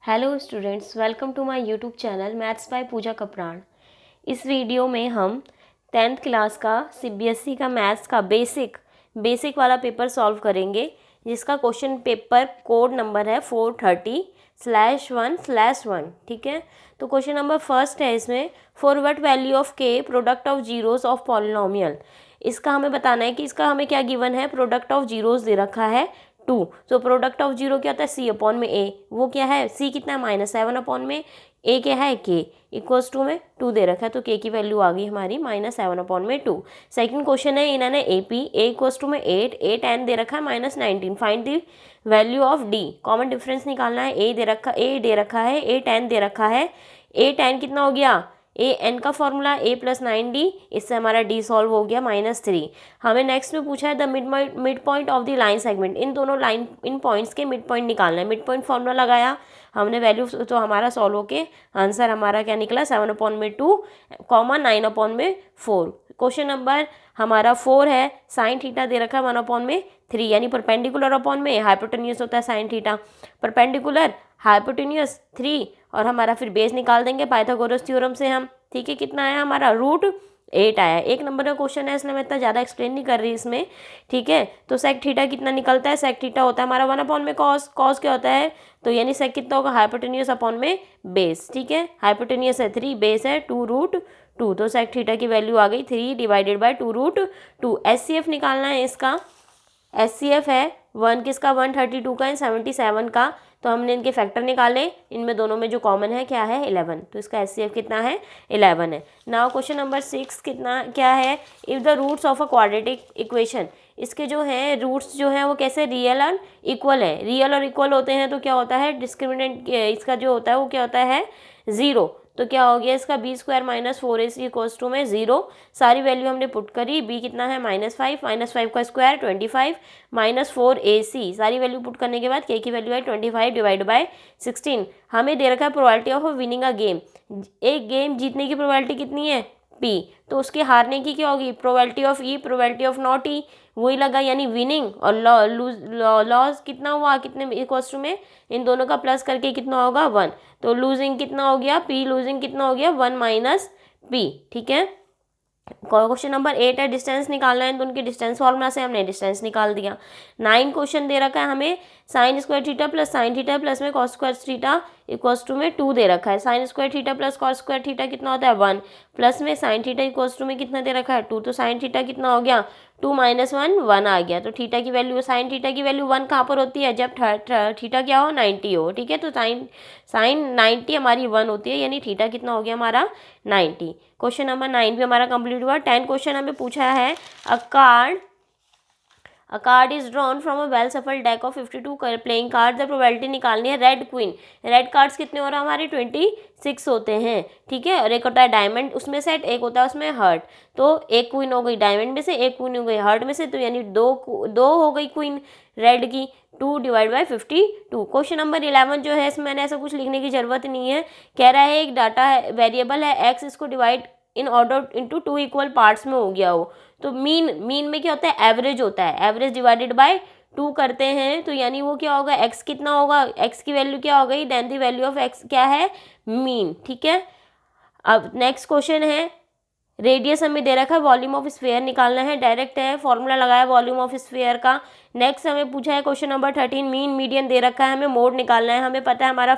Hello students, welcome to my YouTube channel maths by Pooja Kapran. इस video में हम 10th class का सीबीएसई का मैथ्स का बेसिक वाला पेपर सॉल्व करेंगे, जिसका क्वेश्चन पेपर कोड नंबर है 430/1/1। ठीक है, तो क्वेश्चन नंबर फर्स्ट है इसमें, फॉर व्हाट वैल्यू ऑफ के product of zeros of polynomial. इसका हमें बताना है कि इसका हमें क्या गिवन है, प्रोडक्ट ऑफ जीरोस दे रखा है 2। तो प्रोडक्ट ऑफ जीरो क्या होता है, सी अपॉन में ए। वो क्या है, सी कितना है -7 अपॉन में ए क्या है के, इक्वल्स टू में 2 दे रखा है, तो के की वैल्यू आ गई हमारी -7 अपॉन में 2। सेकंड क्वेश्चन है, इन्होंने A P A equals to में 8 10 दे रखा है -19। Find the value of D, common difference निकालना है। ए दे रखा है, ए 10 दे रखा है। ए 10 कितना हो गया, ए एन का फॉर्मूला ए प्लस 9d, इससे हमारा डी सॉल्व हो गया -3। हमें नेक्स्ट में पूछा है the mid point of the line segment. In points के मिड पॉइंट निकालना है। मिड पॉइंट फॉर्मूला लगाया हमने, वैल्यू तो हमारा सॉल्व होके आंसर हमारा क्या निकला, 7 अपॉन में 2, 9 अपॉन में 4। क्वेश्चन नंबर हमारा 4 है, साइन थीटा दे रखा है 1 अपॉन में 3, यानी परपेंडिकुलर अपॉन में हाइपोटेन्यूस होता है साइन थीटा, परपेंडिकुलर हाइपोटेन्यूस 3, और हमारा फिर बेस निकाल देंगे पाइथागोरस थ्योरम से हम। ठीक है, कितना आया हमारा, √8 आया। एक नंबर का क्वेश्चन है, इसलिए मैं इतना ज़्यादा एक्सप्लेन नहीं कर रही इसमें। ठीक है, तो सेक थीटा कितना निकलता है, सेक थीटा होता है हमारा 1 अपॉन में कॉस। कॉस क्या होता है, तो यानी सेक कितना होगा, हाइपोटेन्यूस अपॉन में बेस। ठीक है, हाइपोटेन्यूस है 3, बेस है 2√2, तो सेक थीटा की वैल्यू आ गई 3 डिवाइडेड बाई 2√2। एचसीएफ निकालना है इसका। एचसीएफ है 1 किसका, 132 का एंड 77 का, तो हमने इनके फैक्टर निकाले। इनमें दोनों में जो कॉमन है क्या है, 11, तो इसका एचसीएफ कितना है, 11 है। नाउ क्वेश्चन नंबर 6 कितना क्या है, if the roots of a quadratic equation, इसके जो है रूट्स जो है वो कैसे, रियल और इक्वल है। रियल और इक्वल होते हैं तो क्या होता है, डिस्क्रिमिनेंट इसका जो होता है वो क्या होता है, 0। तो क्या हो गया इसका, b² - 4ac इक्वल्स टू में 0। सारी वैल्यू हमने पुट करी, b कितना है -5 का स्क्वायर 25 -4ac, सारी वैल्यू पुट करने के बाद k की वैल्यू है 25 डिवाइड बाय 16। हमें दे रखा है probability of winning a game, एक गेम जीतने की प्रोबेबिलिटी कितनी है, p, तो उसके हारने की क्या होगी, probability of e, probability of not e, वही लगा, यानी विनिंग और लॉस कितना हुआ, कितने इक्वल्स टू में इन दोनों का प्लस करके कितना होगा 1, तो लूजिंग कितना हो गया, p लूजिंग कितना हो गया 1 - p। ठीक है, क्वेश्चन नंबर 8 है, डिस्टेंस निकालना है, तो उनके डिस्टेंस फॉर्मूला से हमने डिस्टेंस निकाल दिया। 9 क्वेश्चन दे रखा है हमें, sine square theta plus sine theta plus में cos square theta equals to में 2 दे रखा है। Sine square theta plus cos square theta कितना होता है 1, प्लस में साइन थीटा इक्वल्स टू में कितना दे रखा है 2, तो साइन थीटा कितना हो गया 2 - 1 1 आ गया। तो थीटा की वैल्यू, साइन थीटा की वैल्यू 1 कहाँ पर होती है, जब थीटा क्या हो 90 हो। ठीक है, तो साइन 90 हमारी 1 होती है, यानी थीटा कितना हो गया हमारा 90। क्वेश्चन नंबर 9 भी हमारा कंप्लीट हुआ। 10 क्वेश्चन हमें पूछा है, a card is drawn from a well shuffled deck of 52 playing card, the probability निकालनी है रेड क्वीन। रेड कार्ड्स कितने हो रहा है हमारे 26 होते हैं। ठीक है, और एक होता है डायमंड उसमें सेट, एक होता है उसमें हर्ट, तो एक क्वीन हो गई डायमंड में से, एक क्वीन हो गई हर्ट में से, तो यानी दो हो गई क्वीन रेड की, 2 डिवाइड बाई 52। क्वेश्चन नंबर 11 जो है, इसमें मैंने ऐसा कुछ लिखने की जरूरत नहीं है। कह रहा है एक डाटा है, वेरिएबल है एक्स, इसको divide in order into 2 equal parts में हो गया हो, तो मीन में क्या होता है, एवरेज होता है, एवरेज डिवाइडेड बाय 2 करते हैं, तो यानी वो क्या होगा, x कितना होगा, x की वैल्यू क्या हो गई, then the value of x क्या है, मीन। ठीक है, अब नेक्स्ट क्वेश्चन है, रेडियस हमें दे रखा है, वॉल्यूम ऑफ स्फीयर निकालना है, डायरेक्ट है, फॉर्मूला लगाया वॉल्यूम ऑफ स्फीयर का। नेक्स्ट हमें पूछा है क्वेश्चन नंबर 13, मीन मीडियन दे रखा है, हमें मोड निकालना है। हमें पता है हमारा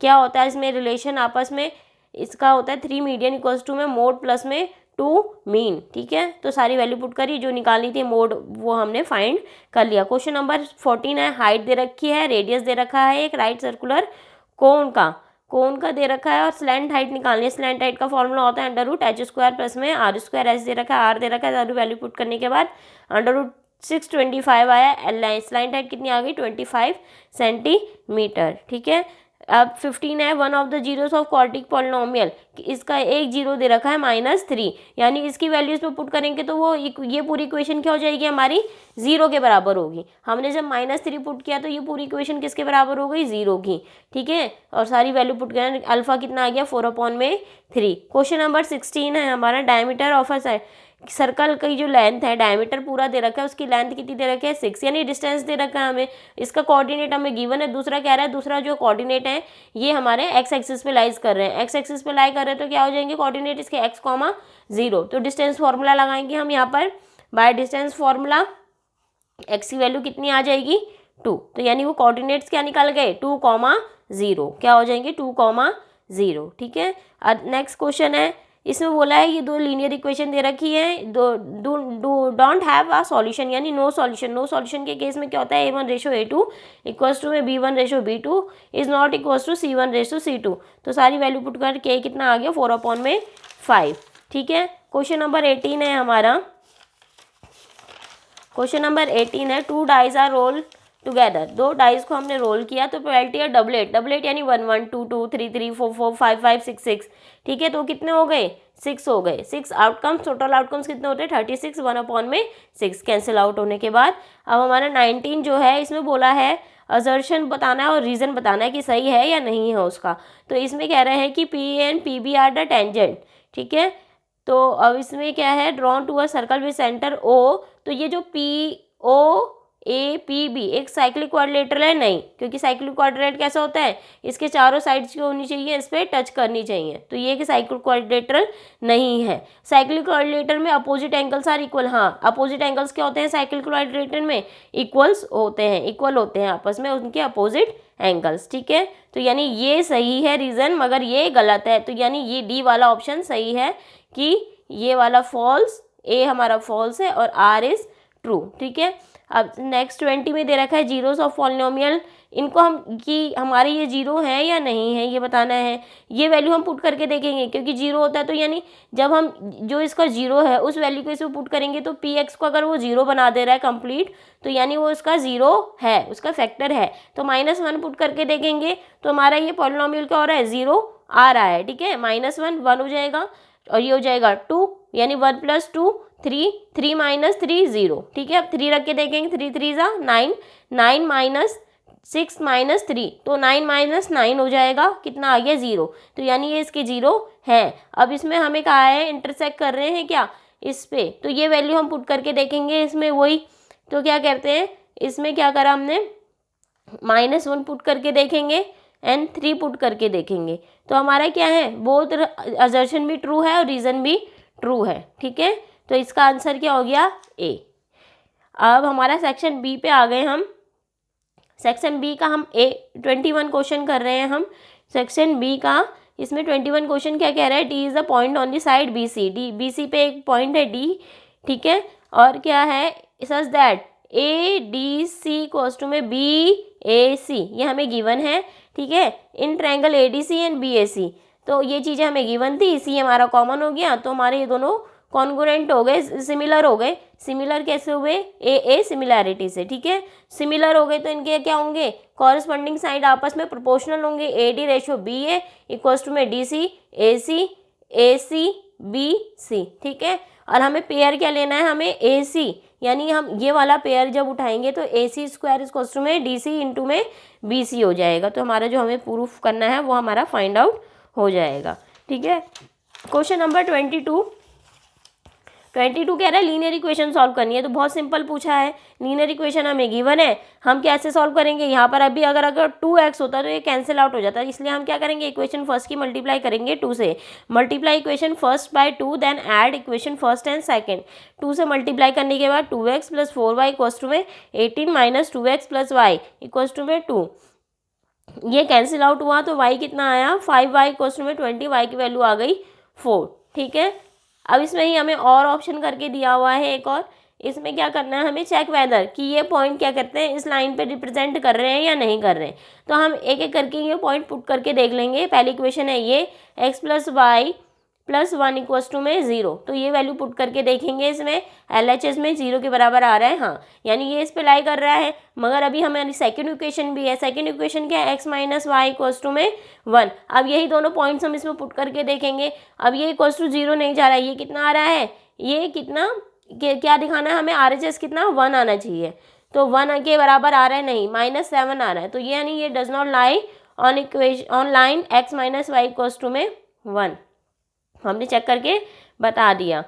क्या होता है इसमें रिलेशन आपस में, इसका होता है 3 मीडियन इक्वल्स टू में मोड प्लस में 2 मीन। ठीक है, तो सारी वैल्यू पुट करी, जो निकाली थी मोड वो हमने फाइंड कर लिया। क्वेश्चन नंबर 14 है, हाइट दे रखी है, रेडियस दे रखा है, एक राइट सर्कुलर कोन का दे रखा है, और स्लैंट हाइट निकालनी है। स्लैंट हाइट का फॉर्मूला होता है √h² प्लस में r², h दे रखा है, r दे रखा है, सारी वैल्यू पुट करने के बाद √625 आया। स्लैंट हाइट कितनी आ गई 25 सेंटीमीटर। ठीक है, अब 15 है, one of the zeros of quadratic polynomial, इसका एक जीरो दे रखा है -3, यानी इसकी वैल्यूज पे पुट करेंगे तो वो ये पूरी इक्वेशन क्या हो जाएगी हमारी 0 के बराबर होगी। हमने जब -3 पुट किया तो ये पूरी इक्वेशन किसके बराबर हो गई, 0 की। ठीक है, और सारी वैल्यू पुट करें, अल्फा कितना आ गया 4/3। क्वेश्चन नंबर 16 है हमारा, डायमीटर ऑफ अ सर्कल की जो लेंथ है, डायमीटर पूरा दे रखा है, उसकी लेंथ कितनी दे रखी है 6, यानी डिस्टेंस दे रखा है हमें। इसका कोऑर्डिनेट हमें गिवन है। दूसरा कह रहा है, दूसरा जो कोऑर्डिनेट है ये हमारे एक्स एक्सिस पे लाइज कर रहे हैं, एक्स एक्सिस पे लाई कर रहे हैं, तो क्या हो जाएंगे कोऑर्डिनेट इसके एक्स, 0। तो डिस्टेंस फॉर्मूला लगाएंगे हम यहाँ पर, बाय डिस्टेंस फॉर्मूला एक्स की वैल्यू कितनी आ जाएगी 2। तो यानी वो कोऑर्डिनेट्स क्या निकल गए 2, 0, क्या हो जाएंगे 2, 0। ठीक है। अब नेक्स्ट क्वेश्चन है, इसमें बोला है ये दो लीनियर इक्वेशन दे रखी है, डोंट हैव अ सॉल्यूशन, यानी नो सॉल्यूशन। नो सॉल्यूशन के केस में क्या होता है A1:A2 इक्वल्स टू में B1:B2 is not equals to C1:C2। तो सारी वैल्यू पुट कर के कितना आ गया 4/5। ठीक है। क्वेश्चन नंबर 18 है हमारा, क्वेश्चन नंबर 18 है, 2 dice are roll together. 2 dice को हमने रोल किया तो प्रोबेबिलिटी है डबलेट, डबलेट यानी 1 1 2 2 3 3 4 4 5 5 6 6। ठीक है। तो कितने हो गए 6 हो गए। 6 आउटकम्स, टोटल आउटकम्स कितने होते हैं 36, 1/6 कैंसिल आउट होने के बाद। अब हमारा 19 जो है इसमें बोला है असर्शन बताना है और रीज़न बताना है कि सही है या नहीं है उसका। तो इसमें कह रहे हैं कि P and PB are the tangent. ठीक है। तो अब इसमें क्या है, drawn to a circle with centre O। तो ये जो POAPB एक साइक्लिक क्वाड्रिलेटरल है नहीं, क्योंकि साइक्लिक क्वाड्रिलेटरल कैसा होता है, इसके चारों साइड्स की होनी चाहिए, इस पर टच करनी चाहिए। तो ये कि साइक्लिक क्वाड्रिलेटरल नहीं है। साइक्लिक क्वाड्रिलेटरल में अपोजिट एंगल्स आर इक्वल। हाँ, अपोजिट एंगल्स क्या होते हैं साइक्लिक क्वाड्रिलेटरल में, इक्वल्स होते हैं, इक्वल होते हैं आपस में उनके अपोजिट एंगल्स। ठीक है। तो यानी ये सही है रीज़न, मगर ये गलत है। तो यानी ये डी वाला ऑप्शन सही है कि ये वाला फॉल्स, ए हमारा फॉल्स है और आर इज ट्रू। ठीक है। अब नेक्स्ट 20 में दे रखा है जीरोस ऑफ पॉलिनोमियल। इनको हम कि हमारे ये जीरो है या नहीं है ये बताना है। ये वैल्यू हम पुट करके देखेंगे, क्योंकि जीरो होता है तो यानी जब हम जो इसका जीरो है उस वैल्यू को इसमें पुट करेंगे तो पी एक्स को अगर वो जीरो बना दे रहा है कंप्लीट, तो यानी वो उसका जीरो है, उसका फैक्टर है। तो -1 पुट करके देखेंगे तो हमारा ये पॉलिनोमियल क्या हो रहा है, जीरो आ रहा है। ठीक है। -1 1 हो जाएगा और ये हो जाएगा 2, यानी 1 + 2 3, 3 - 3 0। ठीक है। अब 3 रख के देखेंगे, 3 3 9, 9 - 6 - 3, तो 9 - 9 हो जाएगा, कितना आ गया 0। तो यानी ये इसके 0 है। अब इसमें हमें कहा है इंटरसेक्ट कर रहे हैं क्या इस पे, तो ये वैल्यू हम पुट करके देखेंगे इसमें वही। तो क्या कहते हैं, इसमें क्या करा हमने, -1 पुट करके देखेंगे एंड 3 पुट करके देखेंगे। तो हमारा क्या है, बोथ असर्शन भी ट्रू है और रीज़न भी ट्रू है। ठीक है। तो इसका आंसर क्या हो गया ए। अब हमारा सेक्शन बी पे आ गए हम। सेक्शन बी का हम 21 क्वेश्चन कर रहे हैं हम सेक्शन बी का। इसमें 21 क्वेश्चन क्या कह रहा है, D is the point on the side B C. D B C पे एक पॉइंट है डी। ठीक है। और क्या है, such that ADC equals to में BAC, ये हमें गिवन है। ठीक है। In triangle ADC and BAC, तो ये चीज़ें हमें गिवन थी, इसी हमारा कॉमन हो गया, तो हमारे ये दोनों कॉन्ग्रुएंट हो गए, सिमिलर हो गए। सिमिलर कैसे हुए, ए सिमिलैरिटी से। ठीक है। सिमिलर हो गए तो इनके क्या होंगे, कॉरस्पॉन्डिंग साइड आपस में प्रोपोर्शनल होंगे। AD/BA इक्वल्स टू में DC AC BC। ठीक है। और हमें पेयर क्या लेना है, हमें AC, यानी हम ये वाला पेयर जब उठाएंगे तो AC² इक्वल्स टू में DC इंटू में BC हो जाएगा। तो हमारा जो हमें प्रूफ करना है वो हमारा फाइंड आउट हो जाएगा। ठीक है। क्वेश्चन नंबर 22 कह रहा है लीनियर इक्वेशन सॉल्व करनी है। तो बहुत सिंपल पूछा है, लीनियर इक्वेशन हमें गिवन है, हम कैसे सॉल्व करेंगे। यहाँ पर अभी अगर 2x होता तो ये कैंसिल आउट हो जाता है, इसलिए हम क्या करेंगे, इक्वेशन फर्स्ट की मल्टीप्लाई करेंगे 2 से। Multiply equation first by 2, then add equation first and second. 2 से मल्टीप्लाई करने के बाद 2x + 4y इक्वल्स टू में 18 - 2x + y इक्वल्स टू में 2। ये कैंसिल आउट हुआ तो y कितना आया, 5y इक्वल्स टू में 20, y की वैल्यू आ गई 4। ठीक है। अब इसमें ही हमें और ऑप्शन करके दिया हुआ है एक और, इसमें क्या करना है, हमें चेक वेदर कि ये पॉइंट क्या करते हैं इस लाइन पे रिप्रेजेंट कर रहे हैं या नहीं कर रहे हैं। तो हम एक एक करके ये पॉइंट पुट करके देख लेंगे। पहली इक्वेशन है ये x + y + 1 इक्वल्स टू में 0, तो ये वैल्यू पुट करके देखेंगे। इसमें LHS में 0 के बराबर आ रहा है, हाँ, यानी ये इस पे लाई कर रहा है। मगर अभी हमारी सेकंड इक्वेशन भी है। सेकंड इक्वेशन क्या है, x - y इक्वल्स टू में 1। अब यही दोनों पॉइंट्स हम इसमें पुट करके देखेंगे। अब ये इक्वल्स टू 0 नहीं जा रहा है, ये कितना आ रहा है, ये कितना, क्या दिखाना है हमें, RHS कितना 1 आना चाहिए। तो 1 के बराबर आ रहा है नहीं, -7 आ रहा है। तो ये यानी ये does not lie on line x - y equals to में 1। हमने चेक करके बता दिया।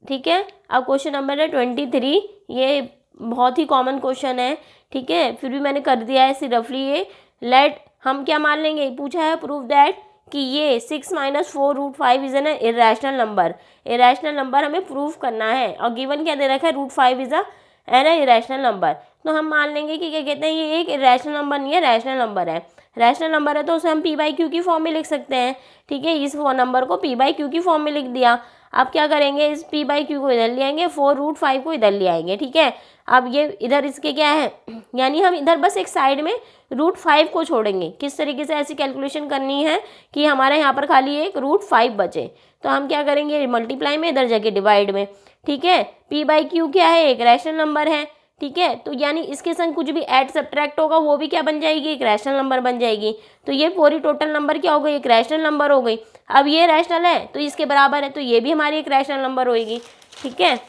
ठीक है। अब क्वेश्चन नंबर है 23, ये बहुत ही कॉमन क्वेश्चन है, ठीक है, फिर भी मैंने कर दिया है ऐसे रफली ये। लेट हम क्या मान लेंगे, पूछा है प्रूव दैट कि ये 6 - 4√5 is an irrational number. Irrational number हमें प्रूव करना है और गिवन क्या दे रखा है, √5 इज एन इरेशनल नंबर। तो हम मान लेंगे कि क्या कहते हैं, ये एक इरेशनल नंबर नहीं है, रैशनल नंबर है। रैशनल नंबर है तो उसे हम p/q की फॉर्म में लिख सकते हैं, ठीक है। इस नंबर को p/q की फॉर्म में लिख दिया। अब क्या करेंगे, इस p/q को इधर ले आएंगे, 4√5 को इधर ले आएंगे, ठीक है। अब ये इधर इसके क्या है, यानी हम इधर बस एक साइड में √5 को छोड़ेंगे। किस तरीके से ऐसी कैलकुलेशन करनी है कि हमारे यहाँ पर खाली एक √5 बचे, तो हम क्या करेंगे, मल्टीप्लाई में, इधर जाके डिवाइड में, ठीक है। p/q क्या है, एक रैशनल नंबर है, ठीक है। तो यानी इसके संग कुछ भी ऐड सब्ट्रैक्ट होगा वो भी क्या बन जाएगी, एक रैशनल नंबर बन जाएगी। तो ये पूरी टोटल नंबर क्या हो गई, एक रैशनल नंबर हो गई। अब ये रैशनल है तो इसके बराबर है, तो ये भी हमारी एक रैशनल नंबर होगी, ठीक है।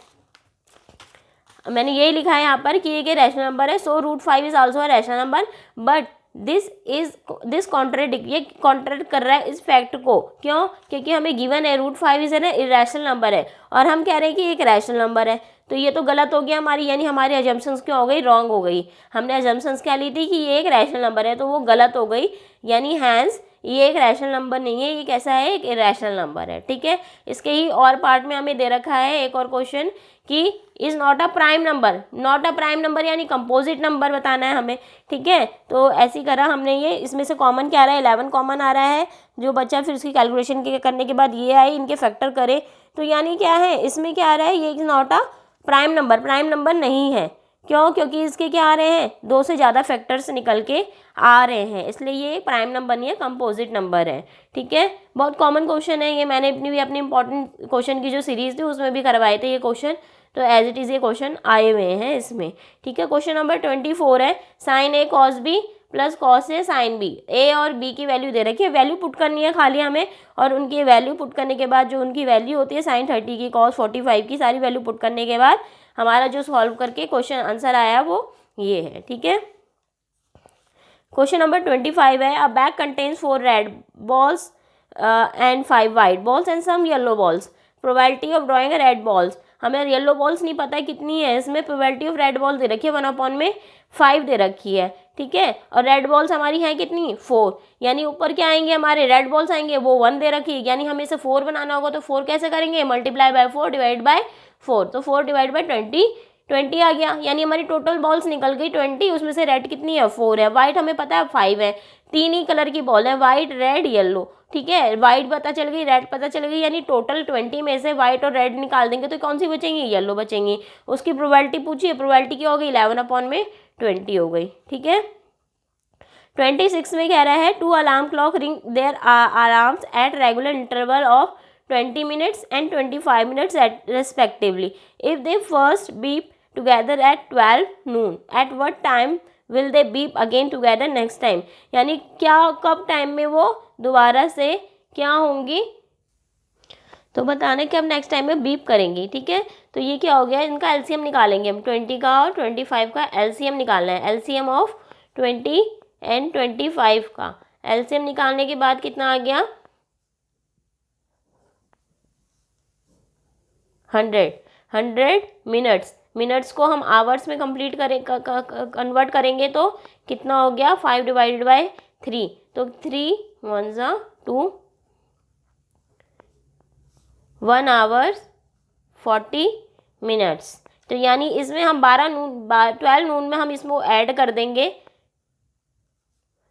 मैंने यही लिखा है यहाँ पर कि ये रैशनल नंबर है, सो √5 is also a rational number, but this contradict, ये कॉन्ट्राडिक्ट कर रहा है इस फैक्ट को। क्यों, क्योंकि हमें गिवन है √5 इज ना इरेशनल नंबर है और हम कह रहे हैं कि एक रैशनल नंबर है, तो ये तो गलत हो गया हमारी, यानी हमारी अजम्पशंस क्या हो गई, रॉन्ग हो गई। हमने अजम्पशंस क्या ली थी कि ये एक रैशनल नंबर है, तो वो गलत हो गई, यानी हैंस ये एक रैशनल नंबर नहीं है, ये कैसा है, एक इरेशनल नंबर है, ठीक है। इसके ही और पार्ट में हमें दे रखा है एक और क्वेश्चन कि is not a prime number. Not a prime number यानी कंपोजिट नंबर बताना है हमें, ठीक है। तो ऐसी करा हमने, ये इसमें से कॉमन क्या आ रहा है, 11 कॉमन आ रहा है जो बच्चा, फिर उसकी कैलकुलेशन करने के बाद ये आए, इनके फैक्टर करे, तो यानी क्या है, इसमें क्या आ रहा है, ये is not a prime number, prime number नहीं है। क्यों, क्योंकि इसके क्या आ रहे हैं, 2 से ज़्यादा फैक्टर्स निकल के आ रहे हैं, इसलिए ये प्राइम नंबर नहीं है, कंपोजिट नंबर है, ठीक है। बहुत कॉमन क्वेश्चन है ये, मैंने अपनी इंपॉर्टेंट क्वेश्चन की जो सीरीज थी उसमें भी करवाए थे ये क्वेश्चन, तो एज इट इज़ ये क्वेश्चन आए हुए हैं इसमें, ठीक है। क्वेश्चन नंबर 24 है, sin A cos B plus cos A sin B। A और B की वैल्यू दे रखी है, वैल्यू पुट करनी है खाली हमें, और उनकी वैल्यू पुट करने के बाद जो उनकी वैल्यू होती है sin 30 की, cos 45 की, सारी वैल्यू पुट करने के बाद हमारा जो सॉल्व करके क्वेश्चन आंसर आया वो ये है, ठीक है। क्वेश्चन नंबर 25 है, a bag contains 4 red balls and 5 white balls and some yellow balls, probability of drawing red balls. हमें येलो बॉल्स नहीं पता है कितनी है, इसमें प्रोबेबिलिटी ऑफ रेड बॉल्स दे रखी है 1/5 दे रखी है, ठीक है। और रेड बॉल्स हमारी हैं कितनी, 4, यानी ऊपर क्या आएंगे हमारे रेड बॉल्स आएंगे, वो 1 दे रखी है, यानी हमें इसे 4 बनाना होगा, तो 4 कैसे करेंगे, मल्टीप्लाई बाय 4 डिवाइड बाय 4, तो 4 डिवाइड बाय 20 आ गया, यानी हमारी टोटल बॉल्स निकल गई 20, उसमें से रेड कितनी है, 4 है, वाइट हमें पता है 5 है, 3 ही कलर की बॉल है, वाइट रेड येलो, ठीक है। वाइट पता चल गई, रेड पता चल गई, यानी टोटल 20 में से वाइट और रेड निकाल देंगे तो कौन सी बचेंगी, येलो बचेंगी। उसकी प्रोबेबिलिटी पूछी है, प्रोबेबिलिटी क्या हो गई, 11/20 हो गई, ठीक है। 26 में कह रहा है, 2 alarm clock ring there alarms at regular interval of 20 minutes and 25 minutes respectively. If they first beep together at 12 noon, at what time will they beep again together next time? यानी क्या, कब टाइम में वो दोबारा से क्या होंगी, तो बताना कि अब नेक्स्ट टाइम में बीप करेंगी, ठीक है। तो ये क्या हो गया, इनका एलसीएम निकालेंगे हम, 20 का और 25 का एलसीएम निकालना है। एलसीएम ऑफ 20 एंड 25 का एलसीएम निकालने के बाद कितना आ गया, 100 मिनट्स को हम आवर्स में कंप्लीट करें, कन्वर्ट करेंगे तो कितना हो गया, 5 डिवाइडेड बाय 3, तो 3 1 2, 1 आवर्स 40 मिनट्स। तो यानी इसमें हम 12 नून में हम इसमें ऐड कर देंगे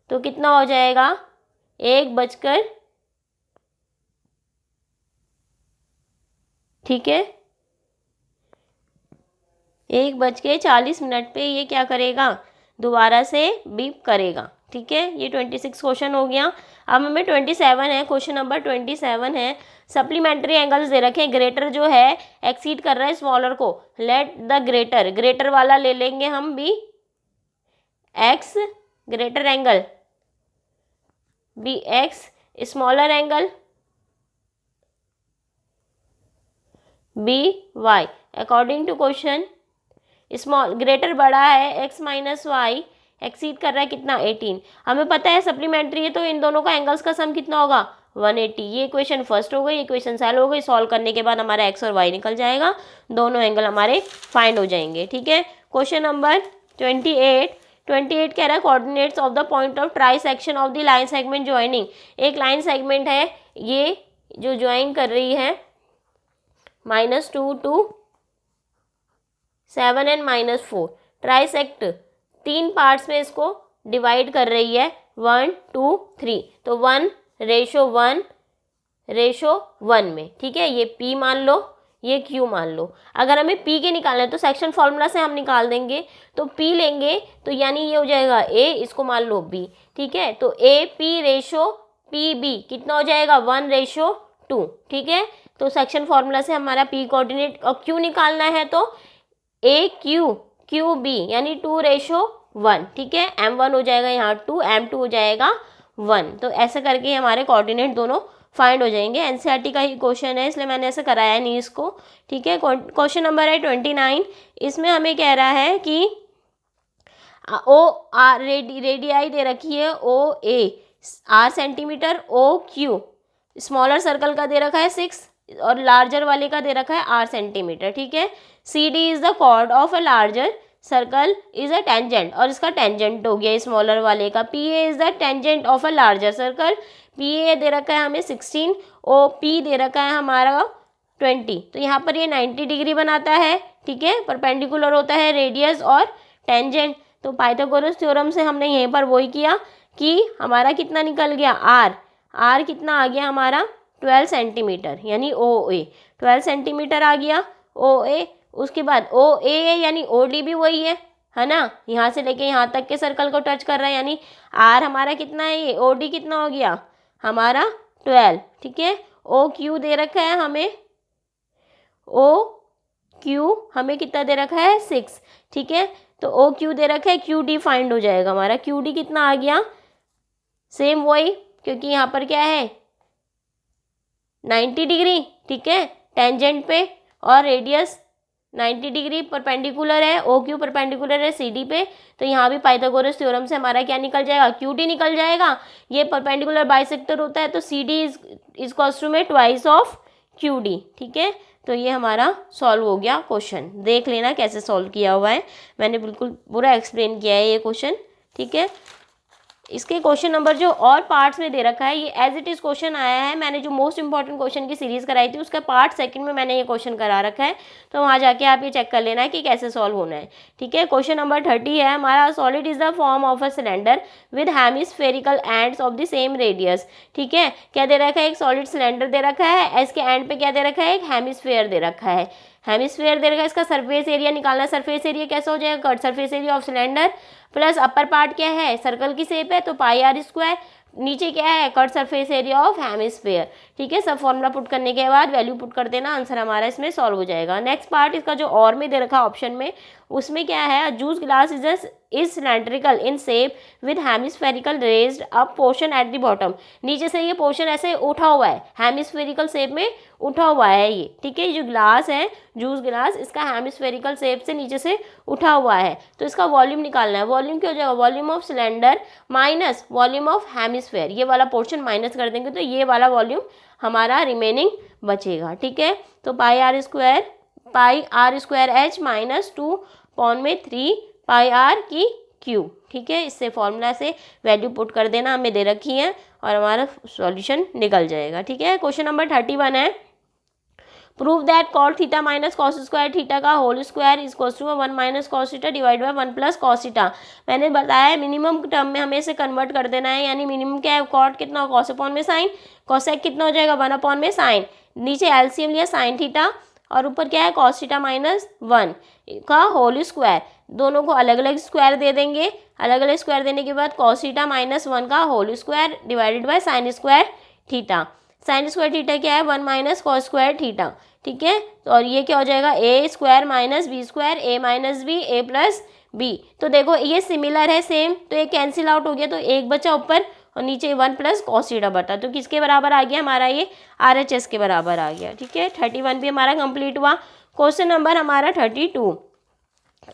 तो कितना हो जाएगा, 1 ठीक है, 1:40 पे ये क्या करेगा, दोबारा से बीप करेगा, ठीक है। ये 26 क्वेश्चन हो गया। अब हमें 27 है, क्वेश्चन नंबर 27 है, सप्लीमेंट्री एंगल्स दे रखे हैं, ग्रेटर जो है एक्सीड कर रहा है स्मॉलर को, लेट द ग्रेटर वाला ले लेंगे हम be x greater angle, be x smaller angle be y. According to question small greater बड़ा है, एक्स माइनस वाई एक्सीड कर रहा है कितना, 18। हमें पता है सप्लीमेंट्री है तो इन दोनों का एंगल्स का सम कितना होगा, 180। ये इक्वेशन फर्स्ट हो गई, इक्वेशन सॉल्व हो गई। सॉल्व करने के बाद हमारा एक्स और वाई निकल जाएगा, दोनों एंगल हमारे फाइंड हो जाएंगे। ठीक है, क्वेश्चन नंबर 28 कह रहा है coordinates of the point of try section of the line segment joining. एक लाइन सेगमेंट है ये जो ज्वाइन कर रही है -2 to 7 and -4, ट्राइसेक्ट 3 पार्ट्स में इसको डिवाइड कर रही है 1 2 3, तो 1:1:1 में। ठीक है, ये P मान लो, ये Q मान लो। अगर हमें P के निकालना है तो सेक्शन फॉर्मूला से हम निकाल देंगे, तो P लेंगे तो यानी ये हो जाएगा A, इसको मान लो B। ठीक है, तो AP/PB कितना हो जाएगा 1:2। ठीक है, तो सेक्शन फॉर्मूला से हमारा P कोऑर्डिनेट और Q निकालना है तो AQ/QB यानी 2:1। ठीक है, M1 हो जाएगा यहाँ 2, M2 हो जाएगा 1। तो ऐसे करके हमारे कोऑर्डिनेट दोनों फाइंड हो जाएंगे। एनसीईआरटी का ही क्वेश्चन है, इसलिए मैंने ऐसे कराया नहीं इसको। ठीक है, क्वेश्चन नंबर है 29। इसमें हमें कह रहा है कि OR रेडियाई दे रखी है OA R centimetre, OQ smaller circle का दे रखा है 6 और लार्जर वाले का दे रखा है R सेंटीमीटर। ठीक है, CD is the chord of a larger circle is a tangent, और इसका टेंजेंट हो गया स्मॉलर वाले का। PA is the tangent of a larger circle, PA दे रखा है हमें 16, OP दे रखा है हमारा 20। तो यहाँ पर ये 90 डिग्री बनाता है। ठीक है, परपेंडिकुलर होता है रेडियस और टेंजेंट। तो पाइथागोरस थ्योरम से हमने यहीं पर वही किया कि हमारा कितना निकल गया R कितना आ गया हमारा 12 सेंटीमीटर, यानी OA 12 सेंटीमीटर आ गया OA। उसके बाद OA यानी OD भी वही है ना, यहाँ से लेके यहाँ तक के सर्कल को टच कर रहा है, यानी R हमारा कितना है, ये OD कितना हो गया हमारा 12। ठीक है, OQ दे रखा है हमें, OQ हमें कितना दे रखा है 6। ठीक है, तो OQ दे रखा है, QD फाइंड हो जाएगा हमारा। QD कितना आ गया, सेम वही, क्योंकि यहाँ पर क्या है 90 डिग्री। ठीक है, टेंजेंट पे और रेडियस 90 डिग्री परपेंडिकुलर है, OQ परपेंडिकुलर है CD पे। तो यहाँ भी पाइथागोरस थ्योरम से हमारा क्या निकल जाएगा, QD निकल जाएगा। ये परपेंडिकुलर बाइसेक्टर होता है तो CD इज इक्वल्स टू में ट्वाइस ऑफ QD। ठीक है, तो ये हमारा सॉल्व हो गया क्वेश्चन। देख लेना कैसे सॉल्व किया हुआ है, मैंने बिल्कुल पूरा एक्सप्लेन किया है ये क्वेश्चन। ठीक है, इसके क्वेश्चन नंबर जो और पार्ट्स में दे रखा है ये एज इट इज़ क्वेश्चन आया है। मैंने जो मोस्ट इंपॉर्टेंट क्वेश्चन की सीरीज कराई थी उसका पार्ट सेकंड में मैंने ये क्वेश्चन करा रखा है, तो वहाँ जाके आप ये चेक कर लेना है कि कैसे सॉल्व होना है। ठीक है, क्वेश्चन नंबर 30 है हमारा, solid is the form of a cylinder with hemispherical ends of the same radius. ठीक है, क्या दे रखा है, एक सॉलिड सिलेंडर दे रखा है, इसके एंड पे क्या दे रखा है, एक हेमिस्फेयर दे रखा है। हेमिस्फेयर दे रखा है, इसका सरफेस एरिया निकालना है। सरफेस एरिया कैसा हो जाएगा, cut surface area of cylinder plus upper part क्या है, सर्कल की शेप है तो πr², नीचे क्या है, cut surface area of hemisphere. ठीक है, सब फॉर्मूला पुट करने के बाद वैल्यू पुट कर देना, आंसर हमारा इसमें सॉल्व हो जाएगा। नेक्स्ट पार्ट इसका जो और में दे रखा ऑप्शन में, उसमें क्या है, juice glass is cylindrical in shape with hemispherical raised up portion at the bottom. नीचे से ये पोर्शन ऐसे उठा हुआ है, हेमिस्फेरिकल शेप में उठा हुआ है ये। ठीक है, जो ग्लास है जूस ग्लास, इसका हेमिस्फेरिकल शेप से नीचे से उठा हुआ है, तो इसका वॉल्यूम निकालना है। वॉल्यूम क्या हो जाएगा, volume of cylinder minus volume of hemisphere, ये वाला पोर्शन माइनस कर देंगे तो ये वाला वॉल्यूम हमारा रिमेनिंग बचेगा। ठीक है, तो πr² H - 2/3 πr⁵। ठीक है, इससे फॉर्मूला से वैल्यू पुट कर देना, हमें दे रखी है और हमारा सॉल्यूशन निकल जाएगा। ठीक है, क्वेश्चन नंबर 31 है, prove that cot theta minus cos square theta का whole square is equals to 1 minus cos theta divide by 1 plus cos theta. मैंने बताया मिनिमम टर्म में हमें इसे कन्वर्ट कर देना है, यानी मिनिमम क्या है, कॉट कितना कॉस अपॉन में साइन, कॉसेक कितना हो जाएगा 1 अपॉन में साइन, नीचे एलसीएम लिया साइन थीटा और ऊपर क्या है कॉस थीटा माइनस 1 का होल स्क्वायर। दोनों को अलग अलग स्क्वायर दे देंगे, अलग अलग स्क्वायर देने के बाद कॉस थीटा माइनस 1 का whole square divided by sine square theta. Sine square theta क्या है 1 माइनस कॉस स्क्वायर थीटा। ठीक है, तो और ये क्या हो जाएगा a² minus b² a minus B a plus B. तो देखो ये सिमिलर है सेम, तो ये कैंसिल आउट हो गया, तो एक बचा ऊपर और नीचे 1 प्लस कॉस थीटा बटा, तो किसके बराबर आ गया हमारा, ये RHS के बराबर आ गया। ठीक है, 31 भी हमारा कंप्लीट हुआ। क्वेश्चन नंबर हमारा 32,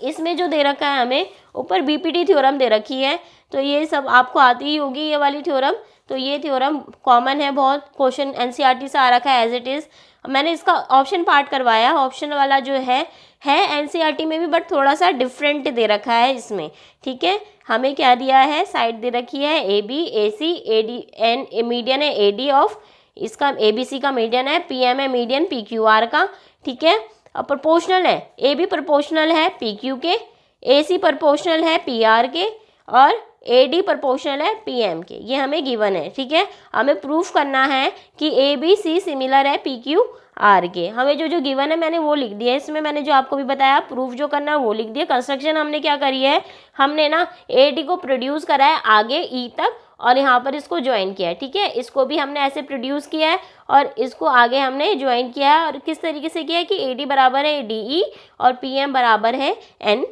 इसमें जो दे रखा है हमें ऊपर BPT थ्योरम दे रखी है। तो ये सब आपको आती ही होगी ये वाली थ्योरम। तो ये थ्योरम कॉमन है, बहुत क्वेश्चन एनसीईआरटी से आ रखा है एज इट इज़। मैंने इसका ऑप्शन पार्ट करवाया, ऑप्शन वाला जो है एनसीईआरटी में भी, बट थोड़ा सा डिफरेंट दे रखा है इसमें। ठीक है, हमें क्या दिया है, साइड दे रखी है A B, A C, A D and, median है ए डी ऑफ, इसका ए बी सी का मीडियन है, पी एम है मीडियन पी क्यू आर का। ठीक है, अब प्रोपोर्शनल है, ए बी प्रोपोर्शनल है पी क्यू के, ए सी प्रोपोर्शनल है पी आर के, और ए डी प्रोपोर्शनल है पी एम के। ये हमें गिवन है। ठीक है, हमें प्रूफ करना है कि ए बी सी सिमिलर है पी क्यू आर के। हमें जो जो गिवन है मैंने वो लिख दिया है इसमें, मैंने जो आपको भी बताया प्रूफ जो करना है वो लिख दिया। कंस्ट्रक्शन हमने क्या करी है, हमने ना ए डी को प्रोड्यूस करा है आगे ई तक, और यहाँ पर इसको ज्वाइन किया है। ठीक है, इसको भी हमने ऐसे प्रोड्यूस किया है और इसको आगे हमने ज्वाइन किया है। और किस तरीके से किया है कि ए डी बराबर है डी ई और पी एम बराबर है एन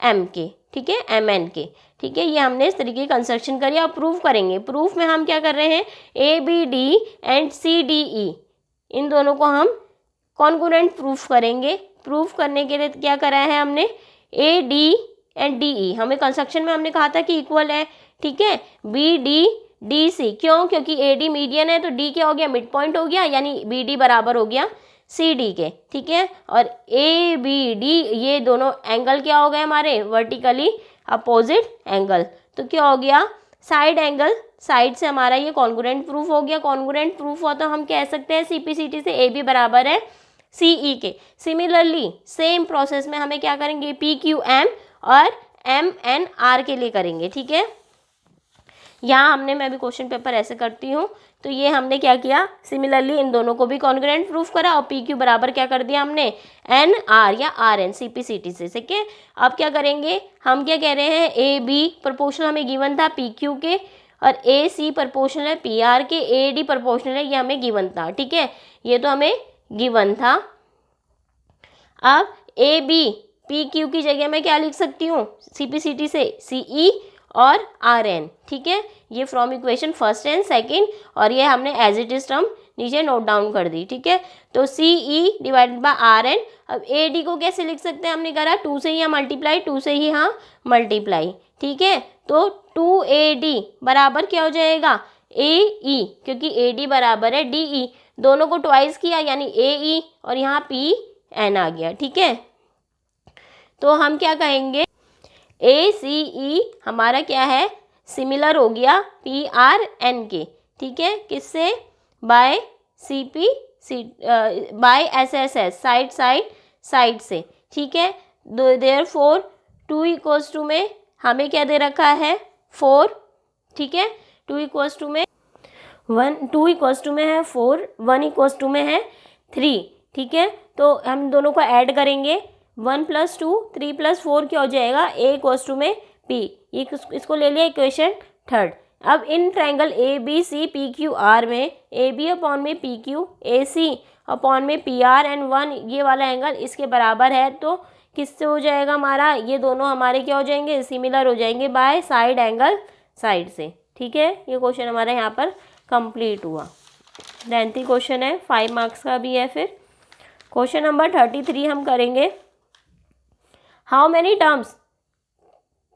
एम के। ठीक है, एम एन के। ठीक है, ये हमने इस तरीके की कंस्ट्रक्शन करी और प्रूफ करेंगे। प्रूफ में हम क्या कर रहे हैं, A B D and C D E, इन दोनों को हम कॉन्ग्रुएंट प्रूफ करेंगे। प्रूफ करने के लिए क्या करा है हमने, A D and D E हमें कंस्ट्रक्शन में हमने कहा था कि इक्वल है। ठीक है, बी डी डी सी, क्यों, क्योंकि ए डी मीडियन है तो डी क्या हो गया, मिड पॉइंट हो गया, यानी बी डी बराबर हो गया सी डी के। ठीक है, और ए बी डी ये दोनों एंगल क्या हो गए हमारे, वर्टिकली अपोजिट एंगल। तो क्या हो गया, साइड एंगल, साइड से हमारा ये कॉन्ग्रुएंट प्रूफ हो गया। कॉन्ग्रुएंट प्रूफ हुआ तो हम कह सकते हैं सीपीसीटी से ए बी बराबर है सी ई के। सिमिलरली सेम प्रोसेस में हमें क्या करेंगे, पी क्यू एम और एम एन आर के लिए करेंगे। ठीक है, यहाँ हमने, मैं भी क्वेश्चन पेपर ऐसे करती हूँ, तो ये हमने क्या किया, सिमिलरली इन दोनों को भी कॉन्ग्रुएंट प्रूफ करा और पी क्यू बराबर क्या कर दिया हमने, एन आर या आर एन सीपीसीटी से। ठीक है, अब क्या करेंगे, हम क्या कह रहे हैं, ए बी प्रोपोर्शनल हमें गिवन था पी क्यू के, और ए सी प्रोपोर्शनल है पी आर के, ए डी प्रोपोर्शनल है, ये हमें गिवन था। ठीक है, ये तो हमें गिवन था। अब ए बी पी क्यू की जगह मैं क्या लिख सकती हूँ, सीपीसीटी से सी ई और आर एन। ठीक है, ये from equation first and second, और ये हमने एज इट इज टर्म नीचे नोट डाउन कर दी। ठीक है, तो सी E divided by are N. अब ए डी को कैसे लिख सकते हैं, हमने करा 2 से यहाँ मल्टीप्लाई, 2 से ही यहाँ मल्टीप्लाई। ठीक है, तो 2 ए डी बराबर क्या हो जाएगा, ए ई, क्योंकि ए डी बराबर है डी ई, दोनों को ट्वाइस किया यानी ए ई, और यहाँ पी एन आ गया। ठीक है, तो हम क्या कहेंगे, ए सी ई हमारा क्या है, सिमिलर हो गया पी आर एन के। ठीक है, किससे, by C P C, T by S S, S side side side. ठीक है, देयरफॉर 2 इक्वल्स टू में हमें क्या दे रखा है, 4। ठीक है, 2 इक्वल्स टू में 1, 2 इक्वल्स टू में है 4, 1 इक्वल्स टू में है 3। ठीक है, तो हम दोनों को ऐड करेंगे, 1 + 2 3 + 4 क्या हो जाएगा, ए इक्वल्स टू में पी। ये इसको ले लिया इक्वेशन थर्ड। अब in triangle A B C P Q R में ए बी अपॉन में P Q, A C upon में पी आर एंड 1 ये वाला एंगल इसके बराबर है, तो किससे हो जाएगा हमारा, ये दोनों हमारे क्या हो जाएंगे, सिमिलर हो जाएंगे by side angle side side. ठीक है, ये क्वेश्चन हमारा यहाँ पर कंप्लीट हुआ। लेंथी क्वेश्चन है, 5 मार्क्स का भी है। फिर क्वेश्चन नंबर 33 हम करेंगे, हाउ मैनी टर्म्स,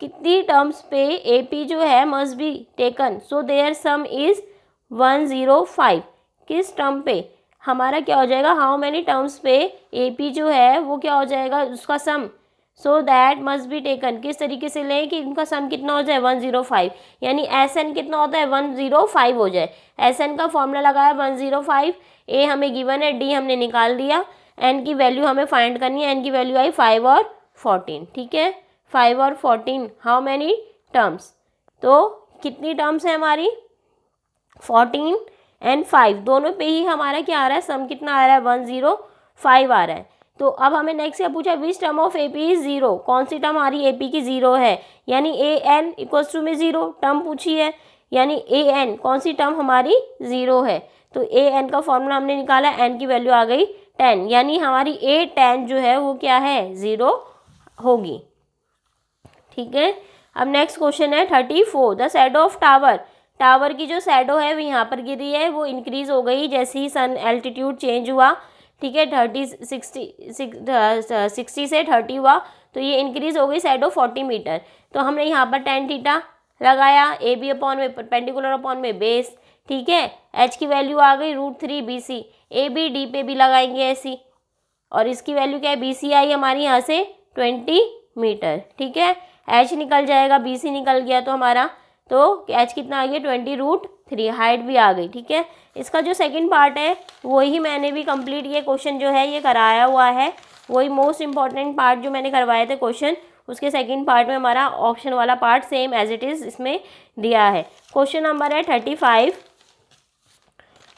कितनी टर्म्स पे ए पी जो है must be taken so their sum is 105। किस टर्म पे हमारा क्या हो जाएगा, हाउ मैनी टर्म्स पे ए पी जो है वो क्या हो जाएगा, उसका sum, so that must be taken, किस तरीके से लें कि इनका सम कितना हो जाए, 105, यानी एस एन कितना होता है, 105 हो जाए। एस एन का फॉर्मूला लगाया 105, ए हमें गिवन है, डी हमने निकाल दिया, एन की वैल्यू हमें फाइंड करनी है, एन की वैल्यू आई 5 और 14। ठीक है, 5 और 14, हाउ मैनी टर्म्स, तो कितनी टर्म्स है हमारी, 14 एंड 5, दोनों पे ही हमारा क्या आ रहा है, सम कितना आ रहा है, 105 आ रहा है। तो अब हमें नेक्स्ट क्या पूछा, which term of A P is 0, कौन सी टर्म हमारी ए पी की 0 है, यानी ए एन इक्वल्स टू में 0 टर्म पूछी है, यानी ए एन कौन सी टर्म हमारी 0 है। तो ए एन का फॉर्मूला हमने निकाला, एन की वैल्यू आ गई 10, यानी हमारी ए 10 जो है वो क्या है, 0 होगी। ठीक है, अब नेक्स्ट क्वेश्चन है 34, the shadow of tower, tower की जो शैडो है वो यहाँ पर गिरी है, वो इंक्रीज हो गई जैसे ही सन एल्टीट्यूड चेंज हुआ। ठीक है, 60 से 30 हुआ, तो ये इंक्रीज हो गई शैडो 40 मीटर। तो हमने यहाँ पर tan थीटा लगाया, ए बी अपॉन में परपेंडिकुलर अपॉन में बेस, ठीक है। एच की वैल्यू आ गई √3 BC, ए बी डी पे भी लगाएंगे ऐसी, और इसकी वैल्यू क्या है, BC आई हमारी यहाँ से 20 मीटर, ठीक है। एच निकल जाएगा, BC निकल गया तो हमारा, तो एच कितना आ गया 20 √3, हाइट भी आ गई, ठीक है। इसका जो सेकंड पार्ट है वही मैंने भी कंप्लीट, ये क्वेश्चन जो है ये कराया हुआ है, वही मोस्ट इंपॉर्टेंट पार्ट जो मैंने करवाए थे क्वेश्चन, उसके सेकंड पार्ट में हमारा ऑप्शन वाला part same as it is इसमें दिया है। क्वेश्चन नंबर है 35।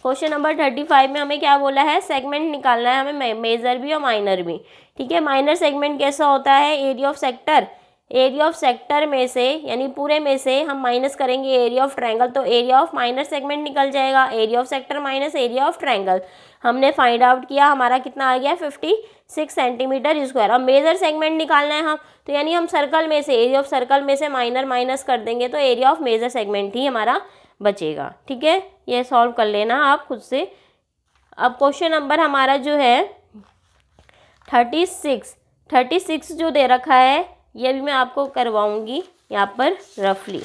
क्वेश्चन नंबर 35 में हमें क्या बोला है, सेगमेंट निकालना है हमें, मेजर भी और माइनर भी, ठीक है। माइनर सेगमेंट कैसा होता है, area of sector, area of sector में से यानी पूरे में से हम माइनस करेंगे एरिया ऑफ ट्रायंगल, तो एरिया ऑफ माइनर सेगमेंट निकल जाएगा, area of sector minus area of triangle. हमने फाइंड आउट किया, हमारा कितना आ गया 56 सेंटीमीटर स्क्वायर। अब मेजर सेगमेंट निकालना है हम, तो यानी हम सर्कल में से, एरिया ऑफ सर्कल में से माइनर माइनस कर देंगे तो एरिया ऑफ मेजर सेगमेंट ही हमारा बचेगा, ठीक है। ये सॉल्व कर लेना आप खुद से। अब क्वेश्चन नंबर हमारा जो है 36 जो दे रखा है ये भी मैं आपको करवाऊंगी यहाँ पर रफली,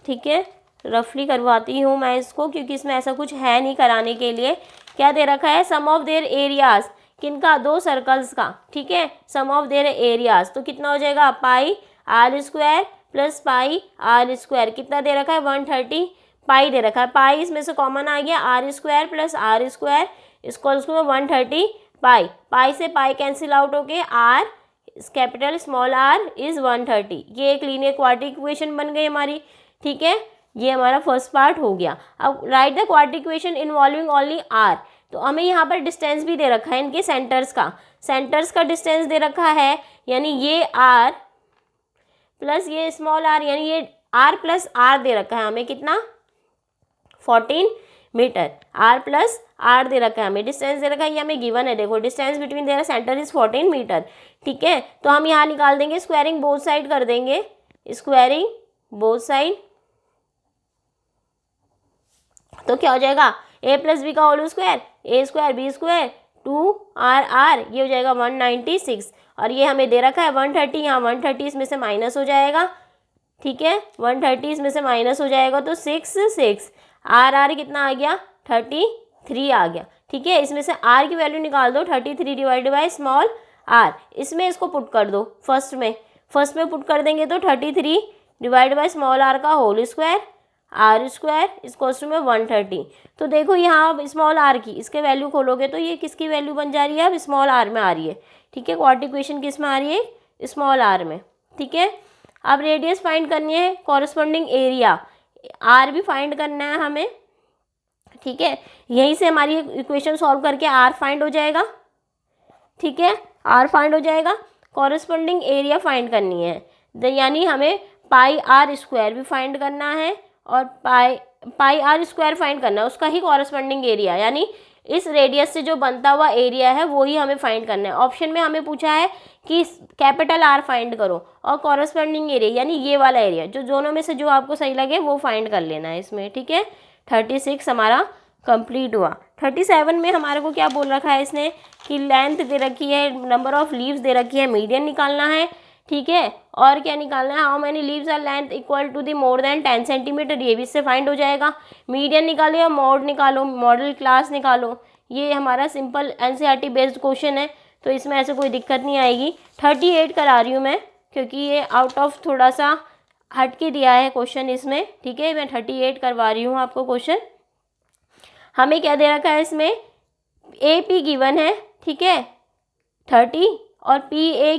ठीक है। रफली करवाती हूँ मैं इसको, क्योंकि इसमें ऐसा कुछ है नहीं कराने के लिए। क्या दे रखा है, सम ऑफ देयर एरियाज, किनका, 2 सर्कल्स का, ठीक है। सम ऑफ देयर एरियाज तो कितना हो जाएगा, पाई r square plus pi r square, कितना दे रखा है 130 पाई दे रखा है। पाई इसमें से कॉमन आ गया, r square plus r square equals to 130 pi, pi से पाई कैंसिल आउट होके r capital small r is 130। ये एक लीनियर क्वाड्रेटिक इक्वेशन बन गई हमारी, ठीक है। ये हमारा फर्स्ट पार्ट हो गया। अब right the quadratic equation involving only r, तो हमें यहाँ पर डिस्टेंस भी दे रखा है इनके सेंटर्स का, सेंटर्स का डिस्टेंस दे रखा है, यानी ये r प्लस ये स्मॉल r, यानी ये r प्लस r दे रखा है हमें, कितना 14 मीटर, r प्लस r दे रखा है हमें, डिस्टेंस दे रखा है, ये हमें गिवन है, देखो distance between their centre is 14 metre, ठीक है। तो हम यहाँ निकाल देंगे, स्क्वायरिंग बोथ साइड कर देंगे, स्क्वायरिंग बोथ साइड, तो क्या हो जाएगा, a प्लस बी का whole square, a square B square 2r, ये हो जाएगा 196, और ये हमें दे रखा है 130, यहाँ 130 इसमें से माइनस हो जाएगा, ठीक है। 130 इसमें से माइनस हो जाएगा तो 6 r कितना आ गया 33 आ गया, ठीक है। इसमें से r की वैल्यू निकाल दो, 33 डिवाइडेड बाय स्मॉल r, इसमें इसको पुट कर दो, फर्स्ट में पुट कर देंगे तो 33 डिवाइड बाय स्मॉल r का whole square, r square equals to में 130। तो देखो यहाँ स्मॉल r की, इसके वैल्यू खोलोगे तो ये किसकी वैल्यू बन जा रही है, अब स्मॉल r में आ रही है, ठीक है। क्वाड्रेटिक इक्वेशन किस में आ रही है, स्मॉल r में, ठीक है। अब रेडियस फाइंड करनी है, कॉरस्पॉन्डिंग एरिया r भी फाइंड करना है हमें, ठीक है। यहीं से हमारी इक्वेशन सॉल्व करके r फाइंड हो जाएगा, ठीक है, r फाइंड हो जाएगा। कॉरस्पॉन्डिंग एरिया फाइंड करनी है, यानी हमें पाई r स्क्वायर भी फाइंड करना है और पाई r स्क्वायर फाइंड करना है, उसका ही कॉरस्पॉन्डिंग एरिया, यानी इस रेडियस से जो बनता हुआ एरिया है वो ही हमें फाइंड करना है। ऑप्शन में हमें पूछा है कि कैपिटल R फाइंड करो और कॉरस्पॉन्डिंग एरिया यानी ये वाला एरिया, जो दोनों में से जो आपको सही लगे वो फाइंड कर लेना है इसमें, ठीक है। 36 हमारा कंप्लीट हुआ। 37 में हमारे को क्या बोल रखा है इसने कि लेंथ दे रखी है, नंबर ऑफ लीव्स दे रखी है, मीडियन निकालना है, ठीक है। और क्या निकालना है, how many leaves are length equal to the more than 10 centimetre, ये भी इससे फाइंड हो जाएगा। मीडियन निकालो, मोड निकालो, मॉडल क्लास निकालो, ये हमारा सिंपल एनसीईआरटी बेस्ड क्वेश्चन है, तो इसमें ऐसे कोई दिक्कत नहीं आएगी। 38 करा रही हूँ मैं, क्योंकि ये आउट ऑफ थोड़ा सा हट के दिया है क्वेश्चन इसमें, ठीक है। मैं 38 करवा रही हूँ आपको क्वेश्चन। हमें क्या दे रखा है इसमें, ए पी गिवन है, ठीक है 30, और पी ए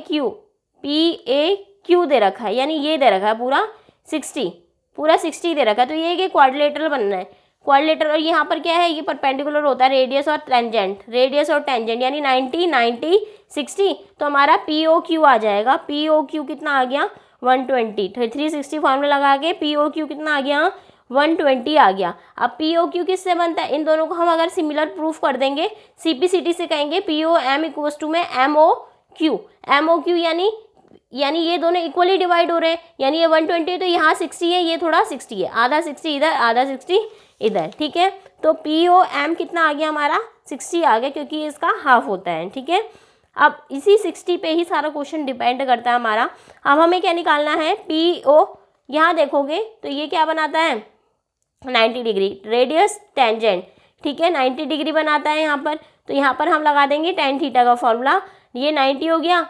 क्यू दे रखा है, यानी ये दे रखा है पूरा 60 दे रखा है। तो ये कि क्वाड्रिलेटरल बनना है, क्वाड्रिलेटरल, और यहाँ पर क्या है, ये परपेंडिकुलर होता है रेडियस और टेंजेंट, यानी 90 90 60, तो हमारा पी ओ क्यू आ जाएगा। पी ओ क्यू कितना आ गया 120, 360 फॉर्मूला लगा के पी ओ क्यू कितना आ गया 120 आ गया। अब पी ओ क्यू किससे बनता है, इन दोनों को हम अगर सिमिलर प्रूफ कर देंगे, CPCT से कहेंगे P O M equals to में एम ओ क्यू, यानी ये दोनों इक्वली डिवाइड हो रहे हैं, यानी ये 120 तो यहाँ 60 है, ये थोड़ा 60 है, आधा 60 इधर आधा 60 इधर, ठीक है। तो पी ओ एम कितना आ गया हमारा 60 आ गया, क्योंकि इसका हाफ होता है, ठीक है। अब इसी 60 पे ही सारा क्वेश्चन डिपेंड करता है हमारा। अब हमें क्या निकालना है, पी ओ यहाँ देखोगे तो ये क्या बनाता है 90 डिग्री, रेडियस टेंजेंट, ठीक है 90 डिग्री बनाता है यहाँ पर। तो यहाँ पर हम लगा देंगे टेन थीटा का फॉर्मूला, ये 90 हो गया,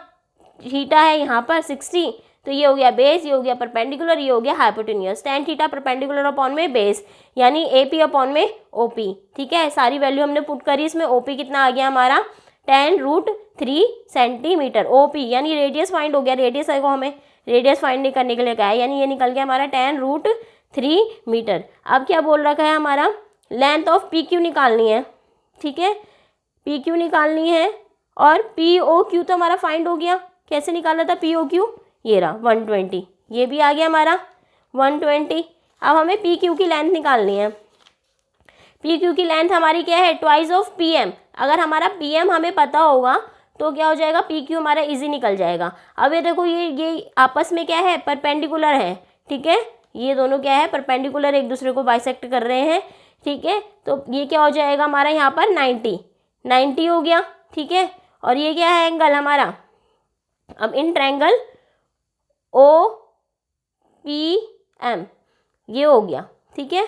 थीटा है यहाँ पर 60, तो ये हो गया बेस, ये हो गया परपेंडिकुलर, ये हो गया hypotenuse. Tan theta perpendicular upon में बेस यानी AP अपॉन में OP, ठीक है। सारी वैल्यू हमने पुट करी, इसमें OP कितना आ गया हमारा 10√3 सेंटीमीटर। OP यानी रेडियस फाइंड हो गया, रेडियस है को हमें रेडियस फाइंड करने के लिए क्या है, यानी ये निकल गया हमारा 10√3 मीटर। अब क्या बोल रखा है हमारा लेंथ ऑफ PQ निकालनी है, ठीक है PQ निकालनी है, और POQ तो हमारा फाइंड हो गया। कैसे निकाला था POQ, ये रहा 120, ये भी आ गया हमारा 120। अब हमें PQ की लेंथ निकालनी है। PQ की लेंथ हमारी क्या है ट्वाइस ऑफ PM। अगर हमारा PM हमें पता होगा तो क्या हो जाएगा PQ हमारा इजी निकल जाएगा। अब ये देखो ये आपस में क्या है परपेंडिकुलर है, ठीक है ये दोनों क्या है परपेंडिकुलर एक दूसरे को बाइसेक्ट कर रहे हैं, ठीक है। तो ये क्या हो जाएगा हमारा यहाँ पर 90 हो गया, ठीक है। और ये क्या है एंगल हमारा, अब इन ट्रायंगल OPM ये हो गया, ठीक है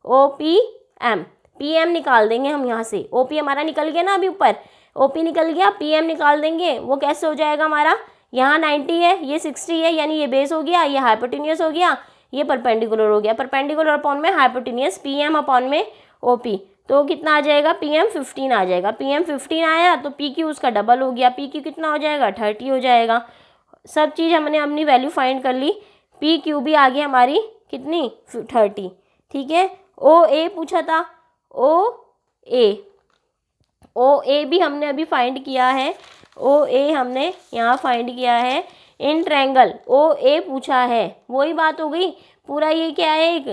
OPM, PM निकाल देंगे हम यहाँ से। OP हमारा निकल गया ना अभी ऊपर, OP निकल गया, PM निकाल देंगे। वो कैसे हो जाएगा हमारा, यहाँ 90 है, ये 60 है, यानी ये बेस हो गया, ये हाइपोटेन्यूस हो गया, ये परपेंडिकुलर हो गया। परपेंडिकुलर अपॉन में हाइपोटेन्यूस, PM अपॉन में OP, तो कितना आ जाएगा PM 15 आ जाएगा। PM 15 आया तो PQ उसका डबल हो गया, PQ कितना हो जाएगा 30 हो जाएगा। सब चीज़ हमने अपनी वैल्यू फाइंड कर ली, PQ भी आ गई हमारी कितनी 30, ठीक है। OA पूछा था, OA भी हमने अभी फाइंड किया है, OA हमने यहाँ फाइंड किया है। इन ट्रायंगल OA पूछा है, वही बात हो गई पूरा। ये क्या है एक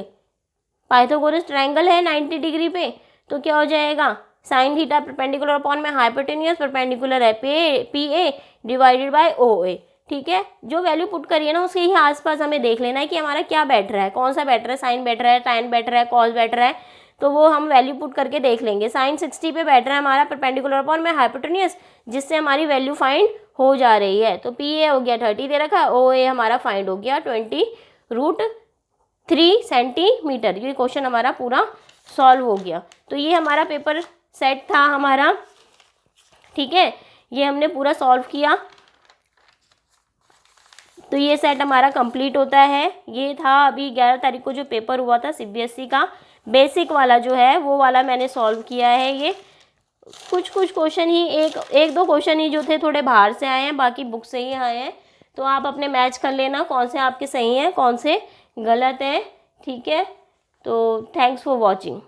पाइथागोरस ट्रायंगल है 90 डिग्री पे, तो क्या हो जाएगा साइन थीटा परपेंडिकुलर अपॉन में हाइपोटेन्यूस परपेंडिकुलर है PA डिवाइडेड बाय OA, ठीक है। जो वैल्यू पुट करिए ना उसके ही आसपास हमें देख लेना है कि हमारा क्या बैठ रहा है, कौन सा बैठ रहा है, साइन बैठ रहा है, tan बैठ रहा है, कॉस बैठ रहा है, तो वो हम वैल्यू पुट करके देख लेंगे। साइन 60 पे बैठ रहा है हमारा परपेंडिकुलर अपॉन में हाइपोटेन्यूस, जिससे हमारी वैल्यू फाइंड हो जा रही है। तो PA हो गया 30 दे रखा है, OA हमारा फाइंड हो गया 20√3 सेंटीमीटर। ये क्वेश्चन हमारा पूरा सॉल्व हो गया। तो ये हमारा पेपर सेट था हमारा, ठीक है ये हमने पूरा सॉल्व किया। तो ये सेट हमारा कंप्लीट होता है। ये था अभी 11 तारीख को जो पेपर हुआ था CBSE का बेसिक वाला जो है वो वाला मैंने सॉल्व किया है। ये कुछ क्वेश्चन ही एक दो क्वेश्चन ही जो थे थोड़े बाहर से आए हैं, बाकी बुक से ही आए हैं। तो आप अपने मैच कर लेना कौन से आपके सही हैं कौन से गलत हैं, ठीक है। तो थैंक्स फॉर वॉचिंग।